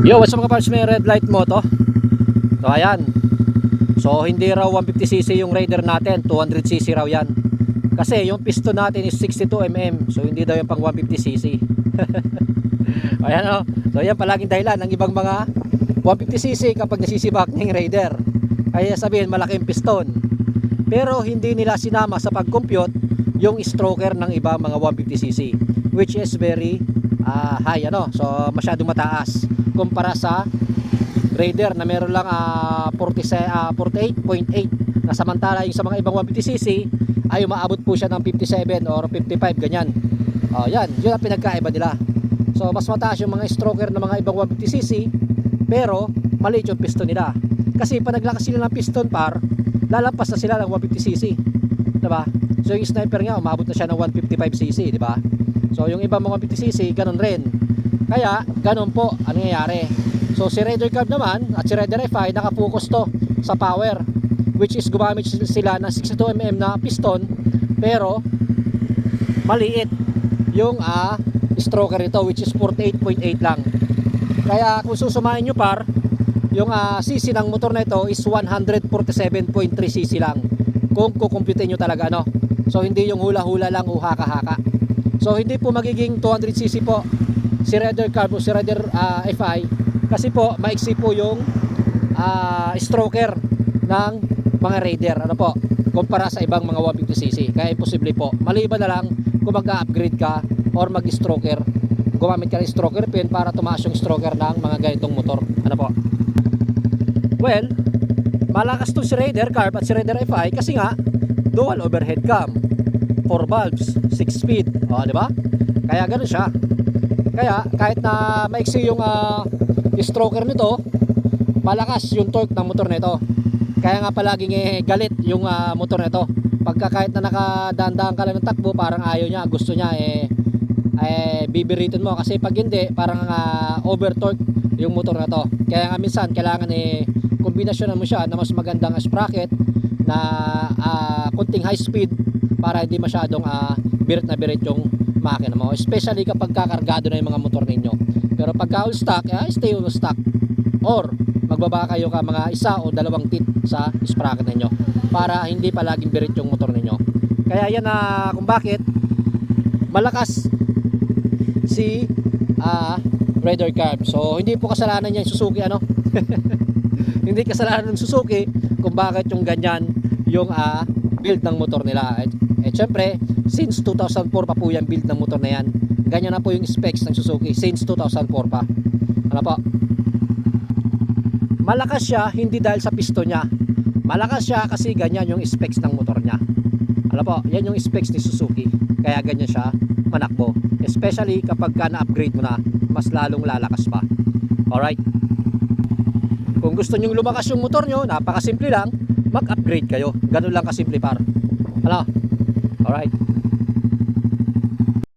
Yo, what's up mga parts, may red light mo to. So ayan. So hindi raw 150cc yung Raider natin, 200cc raw yan. Kasi yung piston natin is 62mm. So hindi daw yung pang 150cc. Ayan o. So yan palaging dahilan ng ibang mga 150cc kapag nasisibak ng Raider. Ay sabihin malaki yung piston. Pero hindi nila sinama sa pag-compute yung stroker ng ibang mga 150cc, which is very high ano. So masyadong mataas kumpara sa Raider na meron lang 48.8 na samantala yung sa mga ibang 150cc ay umaabot po siya ng 57 or 55 ganyan. Yan, yun ang pinagkaiba nila. So mas mataas yung mga stroker ng mga ibang 150cc pero maliit yung piston nila. Kasi pag naglakas sila ng piston par, lalampas na sila ng 150cc. Diba? So yung sniper nga umabot na siya ng 155cc, diba? So yung ibang mga 150cc ganun rin. Kaya ganun po ang nangyayari. So si Raider Carb naman at si Raider FI nakapokus to sa power, which is gumamit sila ng 62mm na piston pero maliit yung stroker nito, which is 48.8 lang. Kaya kung susumahin nyo par, yung cc ng motor na ito is 147.3cc lang kung kukumputin nyo talaga ano. So hindi yung hula-hula lang o haka-haka. So hindi po magiging 200cc po si Raider Carb o si Raider FI kasi po maiksi po yung stroker ng mga Raider ano po kumpara sa ibang mga 150cc. Kaya imposible po, maliban na lang kung mag-upgrade ka or mag-stroker, gumamit ka ng stroker pin para tumaas yung stroker ng mga ganitong motor ano po. Well, malakas to si Raider Carb at si Raider FI kasi nga dual overhead cam, 4 valves, 6 speed, di ba? Kaya ganoon siya. Kaya kahit na maiksi yung stroker nito, malakas yung torque ng motor nito. Kaya nga palaging galit yung motor nito. Pagka kahit na nakadaan-daan ka lang ng takbo, parang ayaw niya, gusto niya bibiritin mo kasi pag hindi, parang over torque yung motor na to. Kaya nga minsan kailangan kombinasyonan mo siya na mas magandang sprocket na kunting high speed para hindi masyadong birit na birit yung makina mo, especially kapag kakargado na yung mga motor ninyo. Pero pagka all stock, stay all stock or magbaba kayo ka mga isa o dalawang tit sa sprocket ninyo para hindi palaging birit yung motor ninyo. Kaya yan kung bakit malakas si Raider Carb. So hindi po kasalanan niya yung Suzuki ano. Hindi kasalanan ng Suzuki kung bakit yung ganyan yung build ng motor nila. Syempre since 2004 pa po yung build ng motor na yan. Ganyan na po yung specs ng Suzuki since 2004 pa. Ano po? Malakas siya hindi dahil sa piston niya. Malakas siya kasi ganyan yung specs ng motor niya. Ano po? Yan yung specs ni Suzuki. Kaya ganyan siya manakbo. Especially kapag na-upgrade mo na, mas lalong lalakas pa. Alright? Kung gusto nyo lumakas yung motor nyo, napakasimple lang, mag-upgrade kayo. Ganun lang kasimple par. Ano? Alright?